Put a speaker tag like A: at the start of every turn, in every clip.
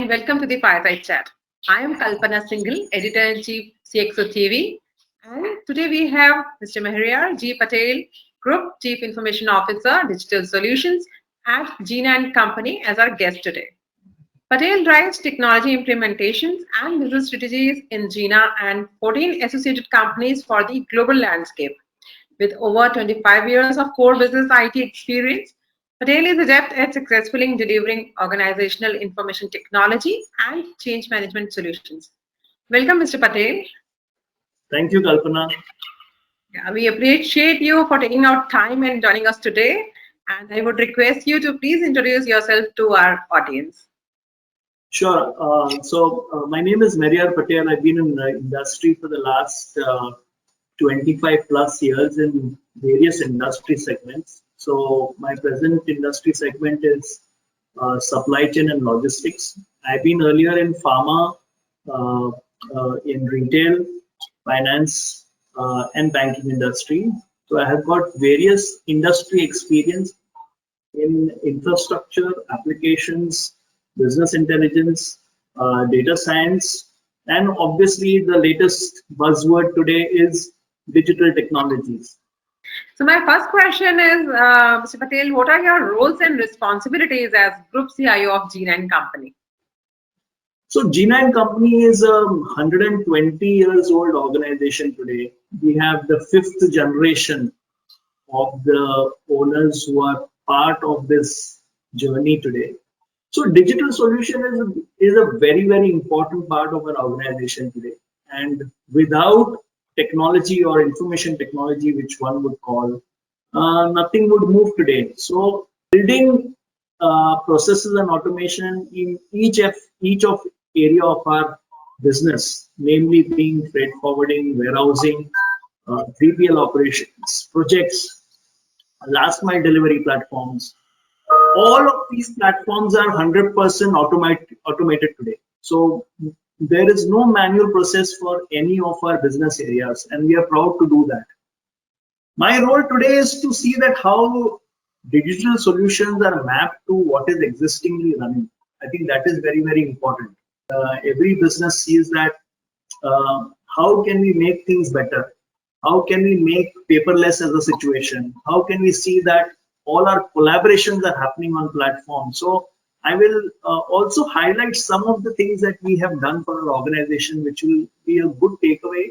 A: welcome to the Fireside Chat. I am Kalpana Singhal, Editor-in-Chief CXO TV, and today we have Mr. Mehriyar G. Patel, Group Chief Information Officer, Digital Solutions at Gina and Company as our guest today. Patel drives technology implementations and business strategies in Gina and 14 associated companies for the global landscape. With over 25 years of core business IT experience, Patel is adept at successfully delivering organizational information technology and change management solutions. Welcome, Mr. Patel.
B: Thank you, Kalpana.
A: Yeah, we appreciate you for taking out time and joining us today. And I would request you to please introduce yourself to our audience.
B: Sure. My name is Mehriyar Patel. I've been in the industry for the last 25 plus years in various industry segments. So my present industry segment is supply chain and logistics. I've been earlier in pharma, in retail, finance, and banking industry. So I have got various industry experience in infrastructure, applications, business intelligence, data science, and obviously the latest buzzword today is digital technologies.
A: So my first question is, Mr. Patel, what are your roles and responsibilities as Group CIO of Gina and Company?
B: So Gina and Company is a 120 years old organization today. We have the fifth generation of the owners who are part of this journey today. So digital solution is a very, very important part of our organization today. And without technology or information technology, which one would call, nothing would move today. So building processes and automation in each of area of our business, namely being freight forwarding, warehousing, 3PL operations, projects, last mile delivery platforms. All of these platforms are 100% automated today. So there is no manual process for any of our business areas, and we are proud to do that. My role today is to see that how digital solutions are mapped to what is existingly running. I think that is very, very important. Every business sees that how can we make things better? How can we make paperless as a situation? How can we see that all our collaborations are happening on platforms? So I will also highlight some of the things that we have done for our organization, which will be a good takeaway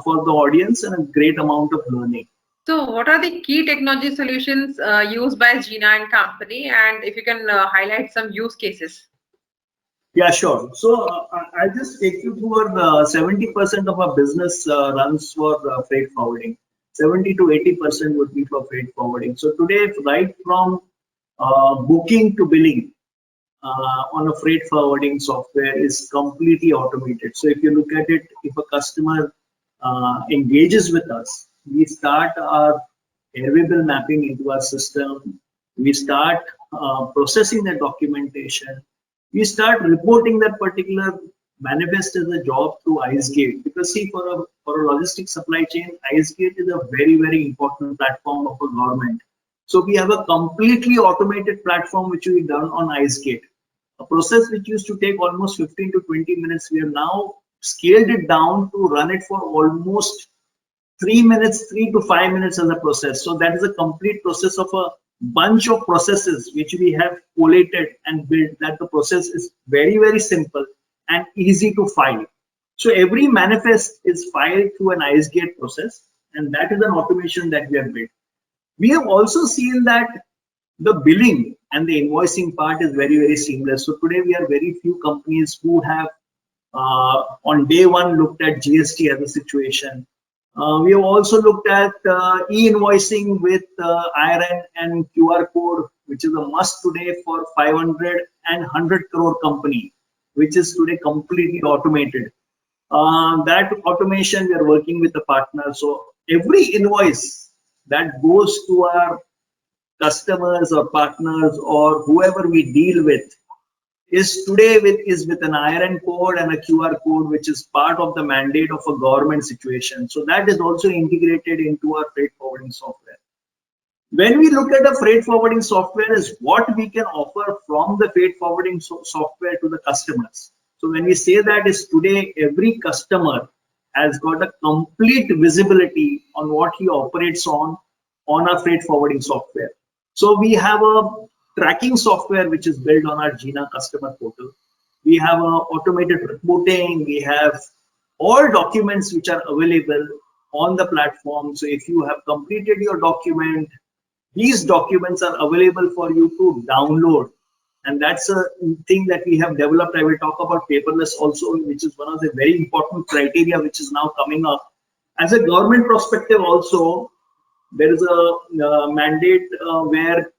B: for the audience and a great amount of learning.
A: So what are the key technology solutions used by Gina and Company? And if you can highlight some use cases.
B: Yeah, sure. So I'll just take you through our 70% of our business runs for freight forwarding. 70 to 80% would be for freight forwarding. So today, right from booking to billing on a freight forwarding software is completely automated. So if you look at it, if a customer engages with us, we start our airway bill mapping into our system. We start processing the documentation. We start reporting that particular manifest as a job through IceGate, because see, for a logistics supply chain, IceGate is a very, very important platform of a government. So we have a completely automated platform which we done on IceGate. A process which used to take almost 15 to 20 minutes, we have now scaled it down to run it for almost 3 minutes, 3 to 5 minutes as a process. So that is a complete process of a bunch of processes which we have collated and built, that the process is very, very simple and easy to file. So every manifest is filed through an IceGate process, and that is an automation that we have built. We have also seen that the billing and the invoicing part is very, very seamless. So today we are very few companies who have on day one looked at GST as a situation. We have also looked at e-invoicing with IRN and QR code, which is a must today for 500 and 100 crore company, which is today completely automated. That automation, we are working with a partner. So every invoice that goes to our customers or partners or whoever we deal with is today with an IRN code and a QR code, which is part of the mandate of a government situation. So that is also integrated into our freight forwarding software. When we look at the freight forwarding software is what we can offer from the freight forwarding software to the customers. So when we say that is today every customer has got a complete visibility on what he operates on our freight forwarding software. So we have a tracking software which is built on our Jina customer portal. We have a automated reporting. We have all documents which are available on the platform. So if you have completed your document, these documents are available for you to download. And that's a thing that we have developed. I will talk about paperless also, which is one of the very important criteria which is now coming up. As a government perspective also, there is a mandate where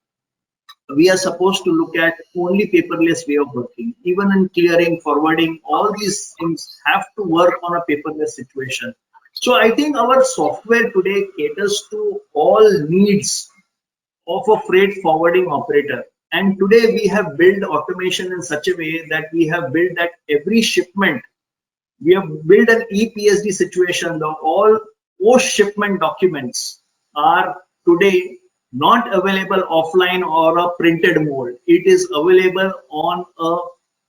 B: we are supposed to look at only paperless way of working. Even in clearing, forwarding, all these things have to work on a paperless situation. So I think our software today caters to all needs of a freight forwarding operator. And today we have built automation in such a way that we have built that every shipment, we have built an ePSD situation. All post-shipment documents are today not available offline or a printed mode. It is available on a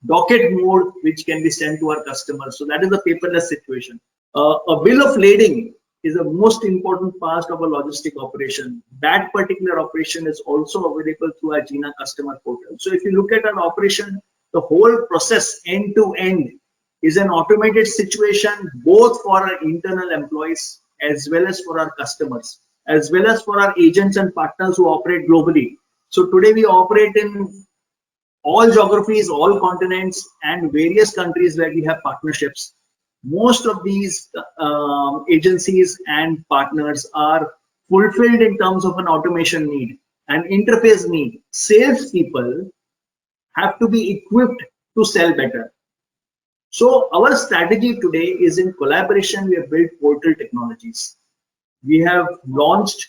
B: docket mode, which can be sent to our customers. So that is a paperless situation. A bill of lading is the most important part of a logistic operation. That particular operation is also available through our Jina customer portal. So if you look at an operation, the whole process end to end is an automated situation, both for our internal employees as well as for our customers, as well as for our agents and partners who operate globally. So today we operate in all geographies, all continents, and various countries where we have partnerships. Most of these agencies and partners are fulfilled in terms of an automation need, an interface need. Salespeople have to be equipped to sell better. So our strategy today is in collaboration. We have built portal technologies. We have launched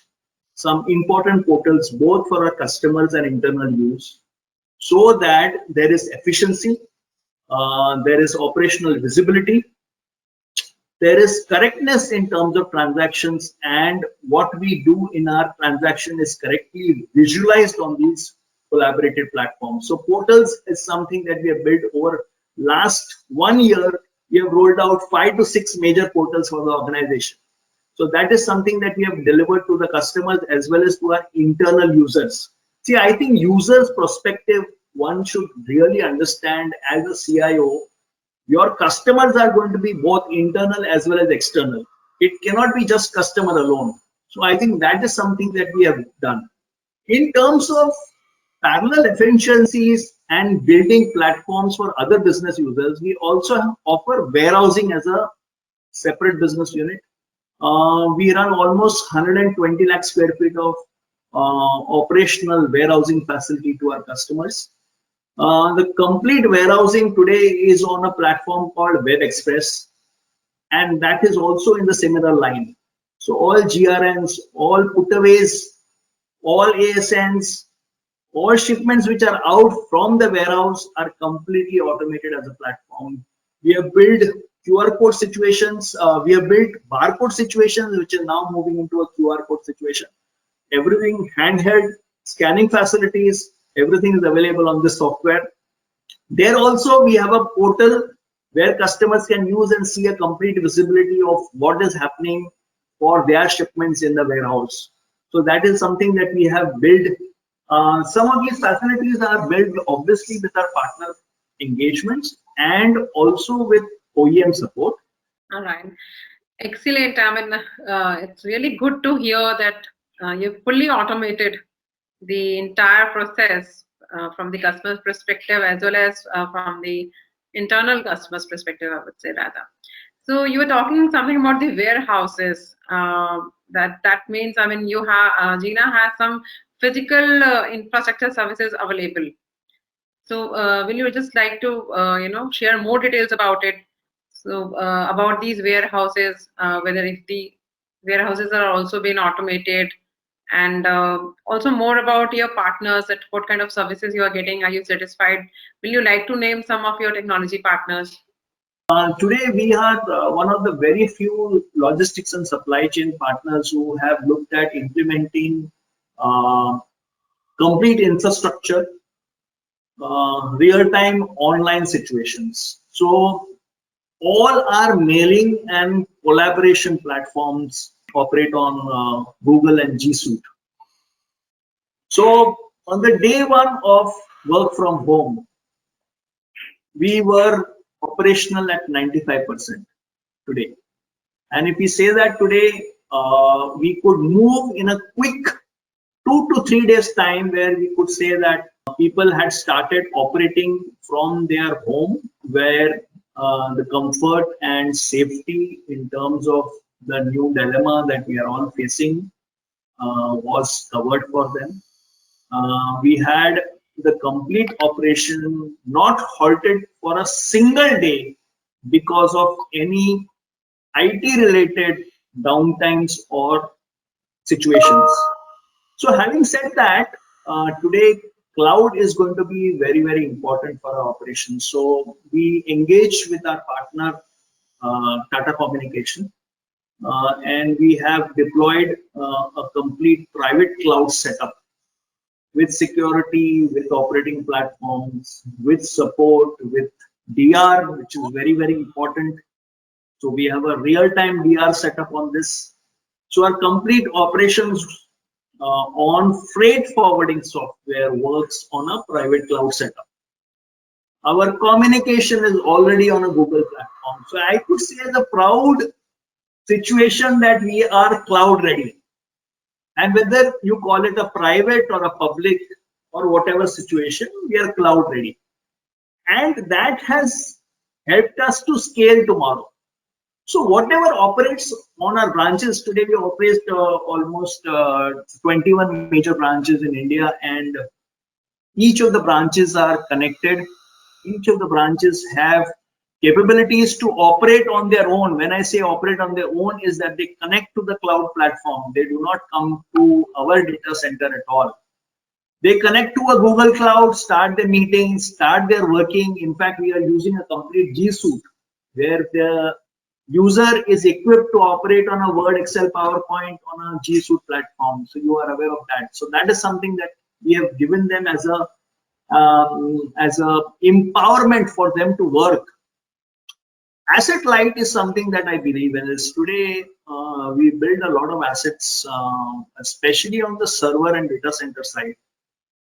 B: some important portals both for our customers and internal use, so that there is efficiency, there is operational visibility, there is correctness in terms of transactions, and what we do in our transaction is correctly visualized on these collaborative platforms. So portals is something that we have built over last 1 year. We have rolled out 5 to 6 major portals for the organization. So that is something that we have delivered to the customers as well as to our internal users. See, I think users' perspective, one should really understand as a CIO, your customers are going to be both internal as well as external. It cannot be just customer alone. So I think that is something that we have done. In terms of parallel efficiencies and building platforms for other business users, we also offer warehousing as a separate business unit. We run almost 120 lakh square feet of operational warehousing facility to our customers. The complete warehousing today is on a platform called Web Express, and that is also in the similar line. So all GRNs, all putaways, all ASNs, all shipments which are out from the warehouse are completely automated as a platform. We have built QR code situations, we have built barcode situations, which are now moving into a QR code situation. Everything handheld, scanning facilities, everything is available on this software. There also we have a portal where customers can use and see a complete visibility of what is happening for their shipments in the warehouse. So that is something that we have built. Some of these facilities are built obviously with our partner engagements and also with OEM support.
A: All right. Excellent. I mean, it's really good to hear that you've fully automated the entire process from the customer's perspective as well as from the internal customer's perspective, I would say rather. So you were talking something about the warehouses. That means, I mean, you have Jina has some physical infrastructure services available. So will you just like to share more details about it? So about these warehouses, whether if the warehouses are also being automated, and also more about your partners, that what kind of services you are getting, are you satisfied? Will you like to name some of your technology partners?
B: Today we are one of the very few logistics and supply chain partners who have looked at implementing complete infrastructure, real-time online situations. So all our mailing and collaboration platforms operate on Google and G Suite. So on the day one of work from home, we were operational at 95% today. And if we say that today, we could move in a quick 2 to 3 days time where we could say that people had started operating from their home, where the comfort and safety in terms of the new dilemma that we are all facing was covered for them. We had the complete operation not halted for a single day because of any IT related downtimes or situations. So having said that, today cloud is going to be very, very important for our operations. So we engage with our partner Tata Communication, and we have deployed a complete private cloud setup with security, with operating platforms, with support, with DR, which is very, very important. So we have a real-time DR setup on this. So our complete operations on freight forwarding software works on a private cloud setup. Our communication is already on a Google platform. So I could say the proud situation that we are cloud ready. And whether you call it a private or a public or whatever situation, we are cloud ready. And that has helped us to scale tomorrow. So whatever operates on our branches today, we operate almost 21 major branches in India, and each of the branches are connected. Each of the branches have capabilities to operate on their own. When I say operate on their own, is that they connect to the cloud platform. They do not come to our data center at all. They connect to a Google Cloud, start their meetings, start their working. In fact, we are using a complete G Suite where the user is equipped to operate on a Word, Excel, PowerPoint on a G Suite platform. So you are aware of that. So that is something that we have given them as a empowerment for them to work. Asset light is something that I believe in. Is today we build a lot of assets, especially on the server and data center side.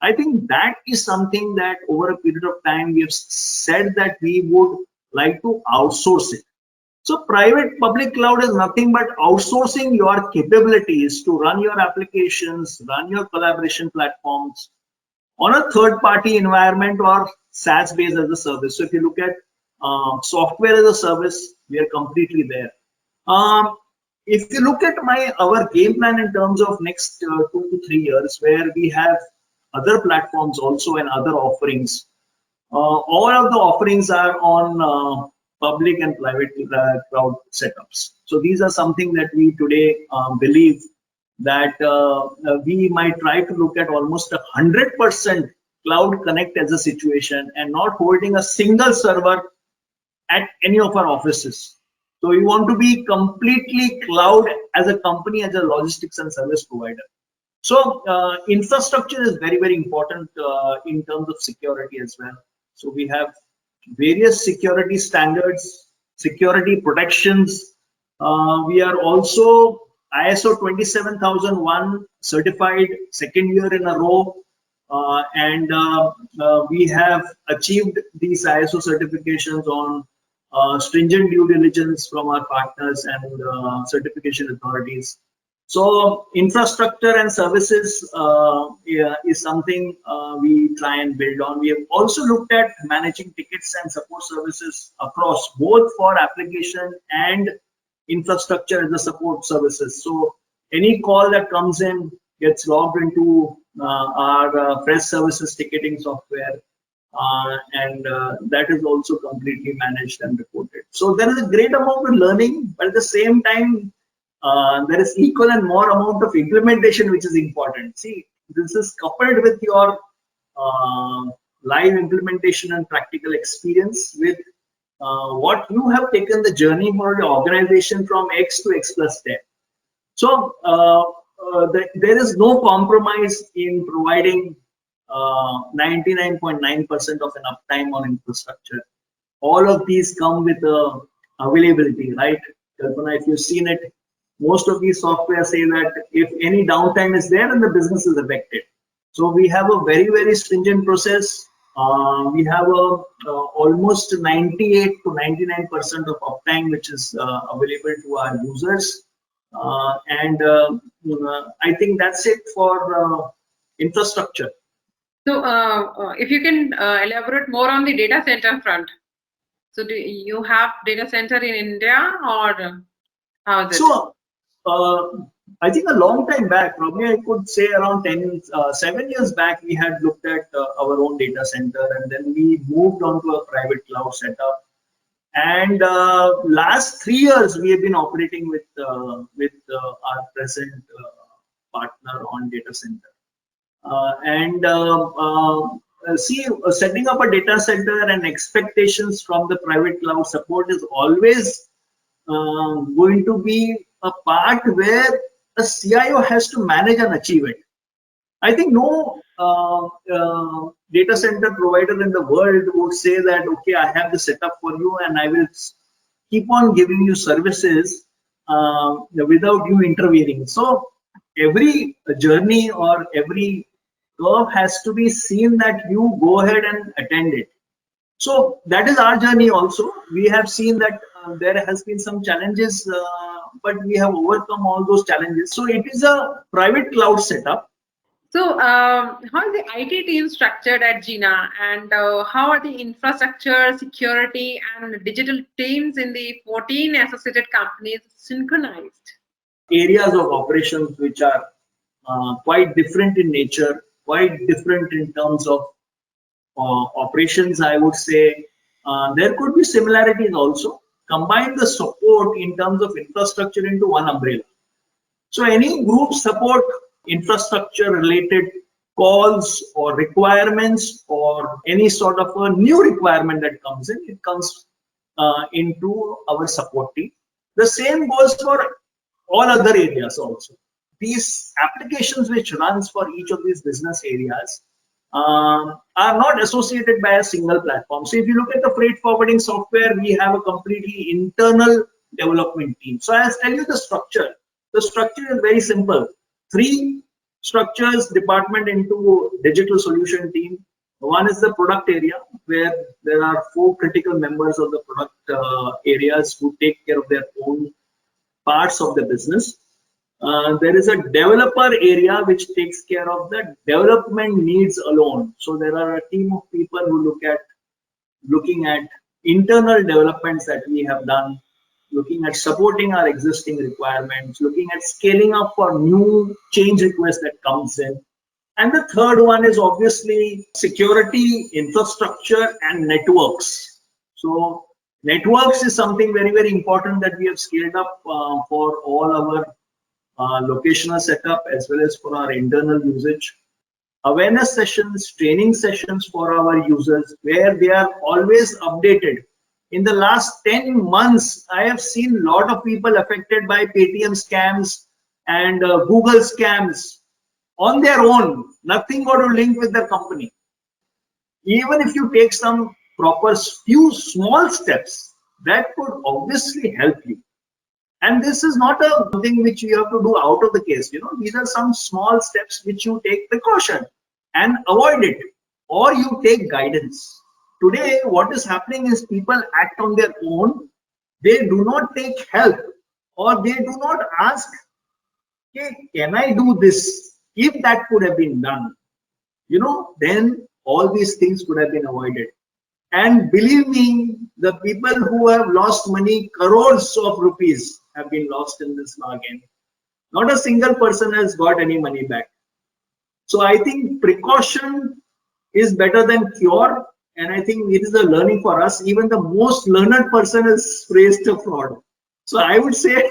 B: I think that is something that over a period of time we have said that we would like to outsource it. So private public cloud is nothing but outsourcing your capabilities to run your applications, run your collaboration platforms on a third-party environment or SaaS-based as a service. So if you look at software as a service, we are completely there. If you look at our game plan in terms of next 2 to 3 years, where we have other platforms also and other offerings, all of the offerings are on public and private cloud setups. So these are something that we today believe that we might try to look at almost 100% cloud connect as a situation and not holding a single server at any of our offices. So we want to be completely cloud as a company, as a logistics and service provider. So infrastructure is very, very important in terms of security as well. So we have various security standards, security protections. We are also ISO 27001 certified second year in a row, and we have achieved these ISO certifications on stringent due diligence from our partners and certification authorities. So infrastructure and services is something we try and build on. We have also looked at managing tickets and support services across both for application and infrastructure as a support services. So any call that comes in gets logged into our press services ticketing software, and that is also completely managed and reported. So there is a great amount of learning, but at the same time, there is equal and more amount of implementation which is important. See, this is coupled with your live implementation and practical experience with what you have taken the journey for your organization from X to X plus 10. So there is no compromise in providing 99.9% of an uptime on infrastructure. All of these come with availability, right? Kalpana, if you've seen it, most of these software say that if any downtime is there, then the business is affected. So we have a very, very stringent process. We have almost 98 to 99% of uptime, which is available to our users. I think that's it for infrastructure.
A: So if you can elaborate more on the data center front. So do you have data center in India, or how is it?
B: So I think a long time back, probably I could say around 7 years back, we had looked at our own data center, and then we moved on to a private cloud setup. And last 3 years, we have been operating with our present partner on data center. Setting up a data center and expectations from the private cloud support is always going to be a part where a CIO has to manage and achieve it. I think no data center provider in the world would say that, okay, I have the setup for you and I will keep on giving you services without you intervening. So every journey or every curve has to be seen that you go ahead and attend it. So that is our journey also. We have seen that there has been some challenges, but we have overcome all those challenges. So it is a private cloud setup.
A: So how is the IT team structured at Jina, and how are the infrastructure, security, and digital teams in the 14 associated companies synchronized?
B: Areas of operations which are quite different in nature, quite different in terms of operations, I would say. There could be similarities also. Combine the support in terms of infrastructure into one umbrella. So any group support infrastructure related calls or requirements or any sort of a new requirement that comes in, it comes into our support team. The same goes for all other areas also. These applications which runs for each of these business areas are not associated by a single platform. So if you look at the freight forwarding software, we have a completely internal development team. So I'll tell you the structure. The structure is very simple. 3 structures, department into digital solution team. One is the product area, where there are 4 critical members of the product areas who take care of their own parts of the business. There is a developer area which takes care of the development needs alone. So there are a team of people who looking at internal developments that we have done, looking at supporting our existing requirements, looking at scaling up for new change requests that comes in. And the third one is obviously security, infrastructure, and networks. So networks is something very, very important that we have scaled up for all our locational setup as well as for our internal usage. Awareness sessions, training sessions for our users where they are always updated. In the last 10 months, I have seen a lot of people affected by Paytm scams and Google scams on their own, nothing got to link with their company. Even if you take some proper few small steps, that could obviously help you. And this is not a thing which you have to do out of the case. You know, these are some small steps which you take precaution and avoid it, or you take guidance. Today, what is happening is people act on their own. They do not take help, or they do not ask, okay, can I do this? If that could have been done, you know, then all these things could have been avoided. And believe me, the people who have lost money, crores of rupees have been lost in this bargain. Not a single person has got any money back. So I think precaution is better than cure. And I think it is a learning for us. Even the most learned person is praised a fraud. So I would say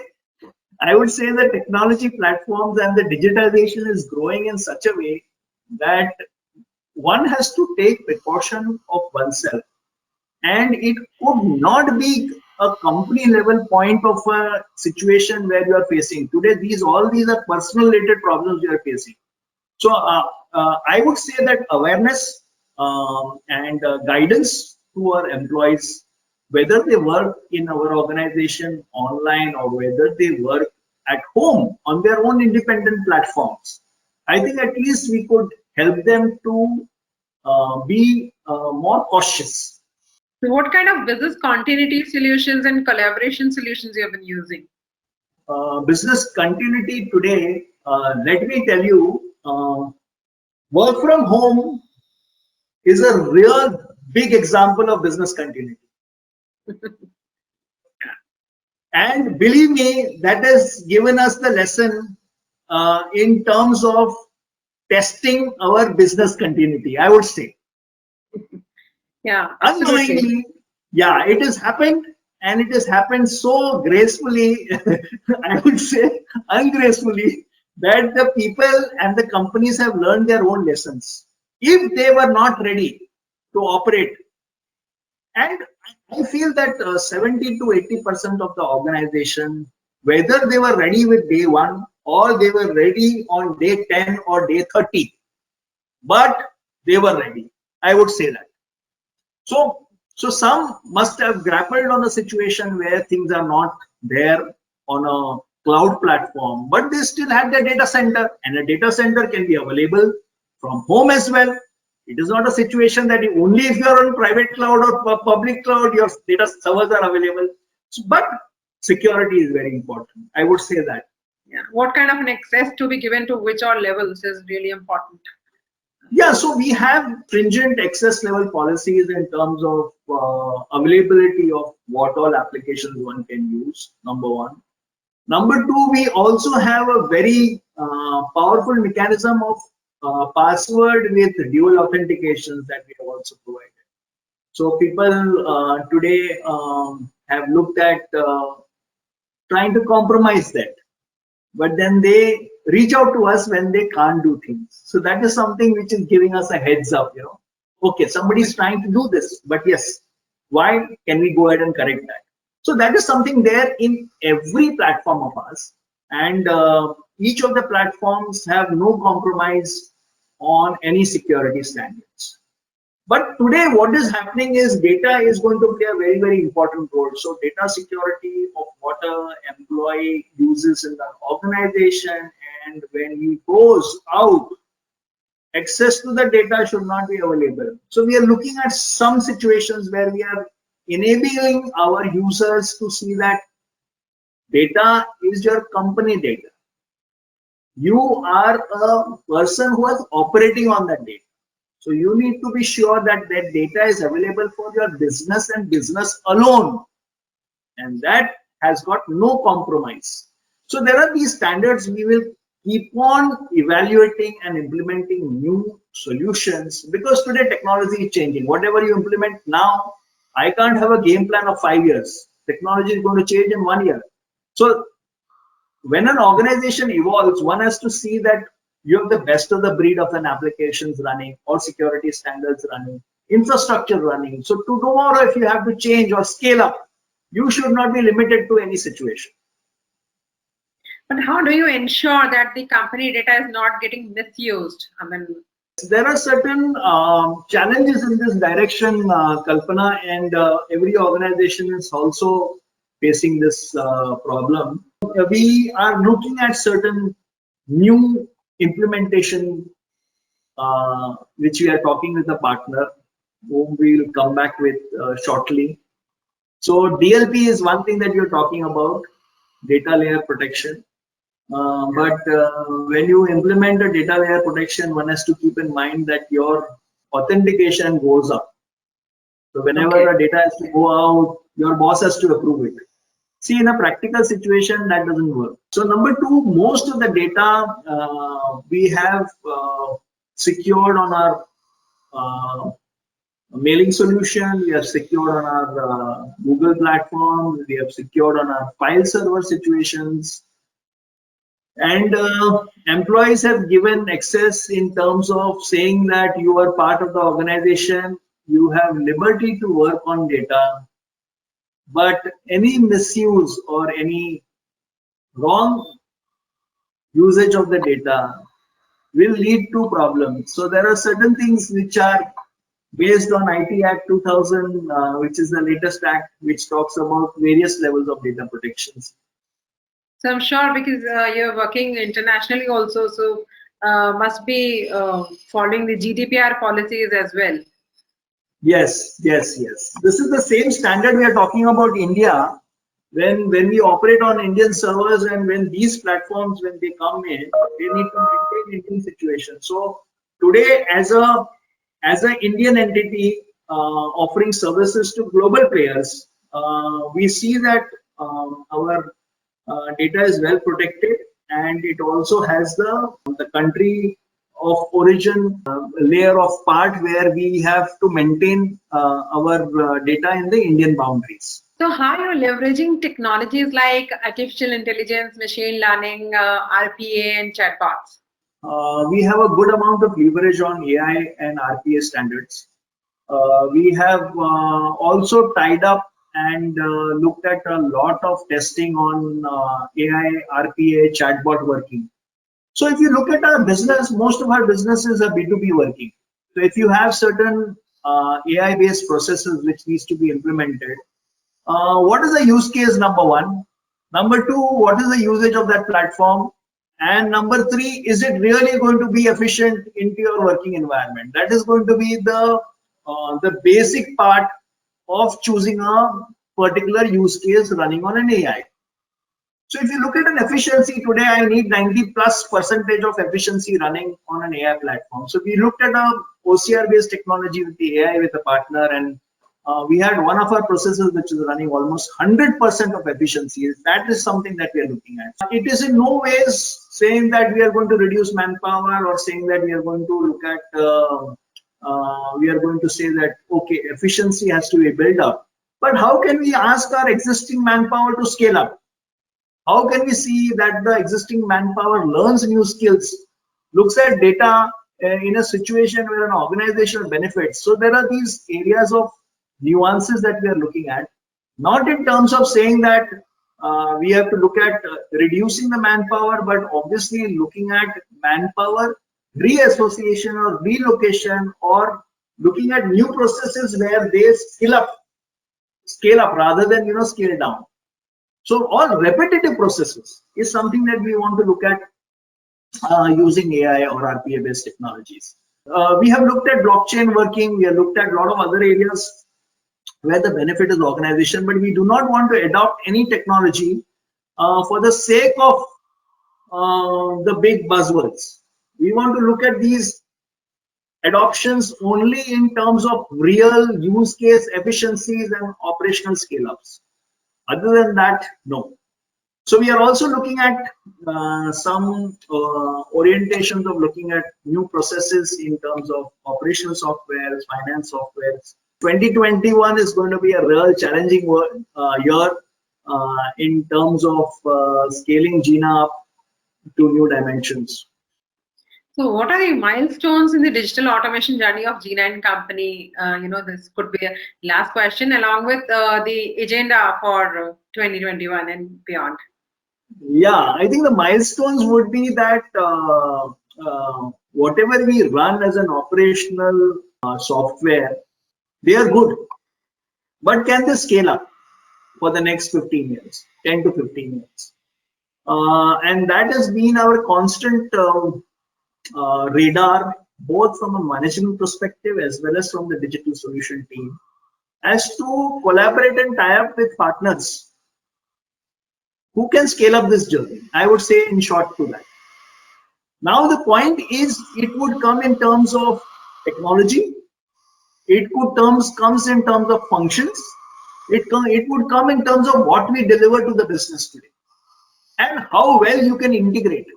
B: the technology platforms and the digitalization is growing in such a way that one has to take precaution of oneself. And it could not be a company level point of a situation where you are facing today. All these are personal related problems you are facing. So I would say that awareness and guidance to our employees, whether they work in our organization online or whether they work at home on their own independent platforms, I think at least we could help them to be more cautious.
A: So what kind of business continuity solutions and collaboration solutions you have been using?
B: Business continuity today, let me tell you, work from home is a real big example of business continuity. And believe me, that has given us the lesson in terms of testing our business continuity, I would say.
A: Yeah, absolutely.
B: Unknowingly, yeah, it has happened, and it has happened so gracefully, I would say ungracefully, that the people and the companies have learned their own lessons. If they were not ready to operate, and I feel that 70 to 80% of the organization, whether they were ready with day one or they were ready on day 10 or day 30, but they were ready. I would say that. So some must have grappled on a situation where things are not there on a cloud platform, but they still had their data center, and a data center can be available from home as well. It is not a situation that only if you are on private cloud or public cloud, your data servers are available. But security is very important. I would say that.
A: Yeah. What kind of an access to be given to which all levels is really important?
B: Yeah, so we have stringent access level policies in terms of availability of what all applications one can use, number one. Number two, we also have a very powerful mechanism of password with dual authentications that we have also provided. So people today have looked at trying to compromise that, but then they reach out to us when they can't do things. So that is something which is giving us a heads up, okay, somebody's trying to do this, but yes, why? Can we go ahead and correct that? So that is something there in every platform of us, and each of the platforms have no compromise on any security standards. But today what is happening is data is going to play a very, very important role. So data security of what an employee uses in the organization, and when he goes out, access to the data should not be available. So we are looking at some situations where we are enabling our users to see that data is your company data. You are a person who is operating on that data. So you need to be sure that that data is available for your business and business alone. And that has got no compromise. So there are these standards. We will keep on evaluating and implementing new solutions, because today technology is changing. Whatever you implement now, I can't have a game plan of 5 years. Technology is going to change in 1 year. So when an organization evolves, one has to see that you have the best of the breed of an applications running, or security standards running, infrastructure running. So tomorrow, if you have to change or scale up, you should not be limited to any situation.
A: But how do you ensure that the company data is not getting misused? I mean,
B: there are certain challenges in this direction, Kalpana, and every organization is also facing this problem. We are looking at certain new implementation which we are talking with a partner whom we will come back with shortly. So DLP is one thing that you're talking about, data layer protection. But when you implement a data layer protection, one has to keep in mind that your authentication goes up. So whenever the data has to go out, your boss has to approve it. See, in a practical situation, that doesn't work. So number two, most of the data we have secured on our mailing solution, we have secured on our Google platform, we have secured on our file server situations. And employees have given access in terms of saying that you are part of the organization, you have liberty to work on data. but any misuse or any wrong usage of the data will lead to problems. So there are certain things which are based on IT Act 2000, which is the latest act, which talks about various levels of data protections.
A: So I'm sure because you're working internationally also, so must be following the GDPR policies as well.
B: Yes, yes, yes. This is the same standard we are talking about India. When we operate on Indian servers and when these platforms, when they come in, they need to maintain Indian situation. So today, as an Indian entity offering services to global players, we see that our data is well protected, and it also has the country of origin layer of part where we have to maintain our data in the Indian boundaries.
A: So how you're leveraging technologies like artificial intelligence, machine learning, RPA, and chatbots?
B: We have a good amount of leverage on AI and RPA standards. We have also tied up and looked at a lot of testing on AI, RPA, chatbot working. So if you look at our business, most of our businesses are B2B working. So if you have certain AI-based processes which needs to be implemented, what is the use case, number one? Number two, what is the usage of that platform? And number three, is it really going to be efficient into your working environment? That is going to be the basic part of choosing a particular use case running on an AI. So if you look at an efficiency today, I need 90+% of efficiency running on an AI platform. So we looked at a OCR based technology with the AI with a partner, and we had one of our processes which is running almost 100% of efficiency. That is something that we are looking at. It is in no ways saying that we are going to reduce manpower or saying that we are going to look at, we are going to say that, okay, efficiency has to be built up. But how can we ask our existing manpower to scale up? How can we see that the existing manpower learns new skills, looks at data in a situation where an organization benefits? So there are these areas of nuances that we are looking at, not in terms of saying that we have to look at reducing the manpower, but obviously looking at manpower reassociation or relocation, or looking at new processes where they scale up rather than scale down. So all repetitive processes is something that we want to look at using AI or RPA based technologies. We have looked at blockchain working, we have looked at a lot of other areas where the benefit is organization, but we do not want to adopt any technology for the sake of the big buzzwords. We want to look at these adoptions only in terms of real use case efficiencies and operational scale ups. Other than that, no. So we are also looking at some orientations of looking at new processes in terms of operational software, finance software. 2021 is going to be a real challenging year in terms of scaling Jina up to new dimensions.
A: So what are the milestones in the digital automation journey of G9 company? This could be a last question along with the agenda for 2021 and beyond.
B: Yeah, I think the milestones would be that whatever we run as an operational software, they are good. But can they scale up for the next 15 years, 10 to 15 years? And that has been our constant radar, both from a management perspective as well as from the digital solution team, as to collaborate and tie up with partners who can scale up this journey. I would say in short to that. Now the point is, it would come in terms of technology, it comes in terms of functions, it would come in terms of what we deliver to the business today and how well you can integrate it.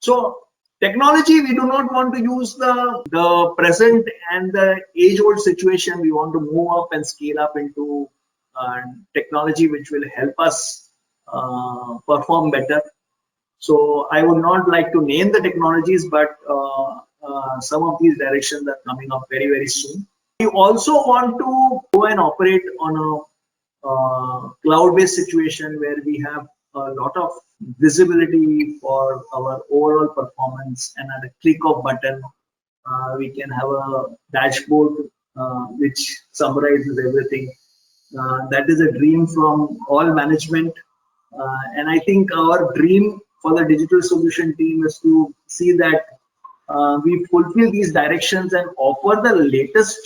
B: So technology, we do not want to use the present and the age-old situation. We want to move up and scale up into technology which will help us perform better. So I would not like to name the technologies, but some of these directions are coming up very, very soon. We also want to go and operate on cloud-based situation where we have a lot of visibility for our overall performance, and at a click of button we can have a dashboard which summarizes everything. That is a dream from all management, and I think our dream for the digital solution team is to see that we fulfill these directions and offer the latest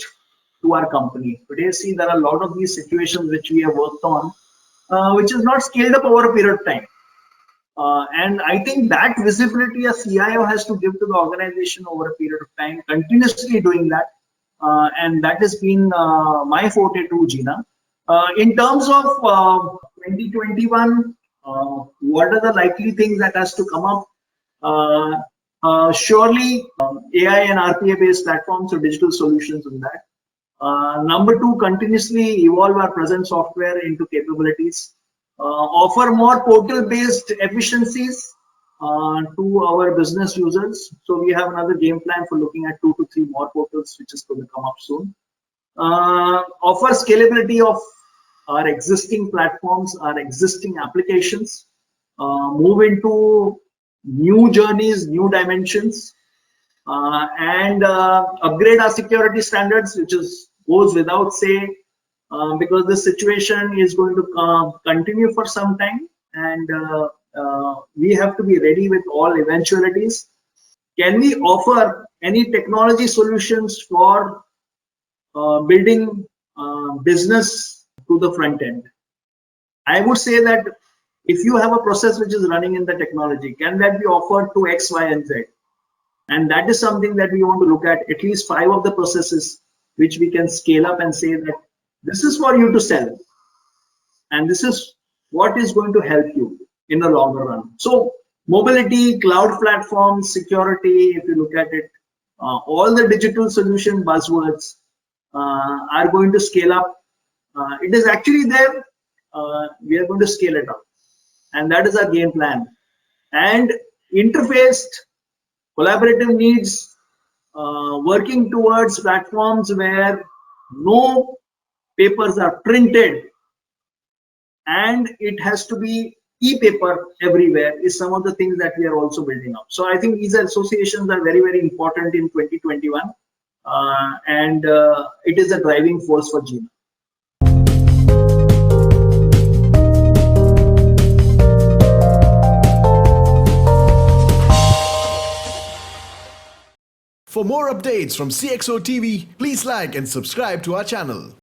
B: to our company. Today, see, there are a lot of these situations which we have worked on, which is not scaled up over a period of time. And I think that visibility a CIO has to give to the organization over a period of time, continuously doing that. And that has been my forte too, Gina. In terms of 2021, what are the likely things that has to come up? Surely AI and RPA based platforms or digital solutions in that. Number two, continuously evolve our present software into capabilities. Offer more portal-based efficiencies to our business users. So we have another game plan for looking at 2 to 3 more portals, which is going to come up soon. Offer scalability of our existing platforms, our existing applications. Move into new journeys, new dimensions, and upgrade our security standards, which goes without say, because this situation is going to continue for some time, and we have to be ready with all eventualities. Can we offer any technology solutions for building business to the front end? I would say that if you have a process which is running in the technology, can that be offered to X, Y, and Z? And that is something that we want to look at least 5 of the processes which we can scale up and say that this is for you to sell, and this is what is going to help you in the longer run. So mobility, cloud platforms, security, if you look at it, all the digital solution buzzwords are going to scale up. It is actually there. We are going to scale it up, and that is our game plan. And interfaced collaborative needs, working towards platforms where no papers are printed and it has to be e-paper everywhere is some of the things that we are also building up. So I think these associations are very, very important in 2021, and it is a driving force for GINA.
C: For more updates from CXO TV, please like and subscribe to our channel.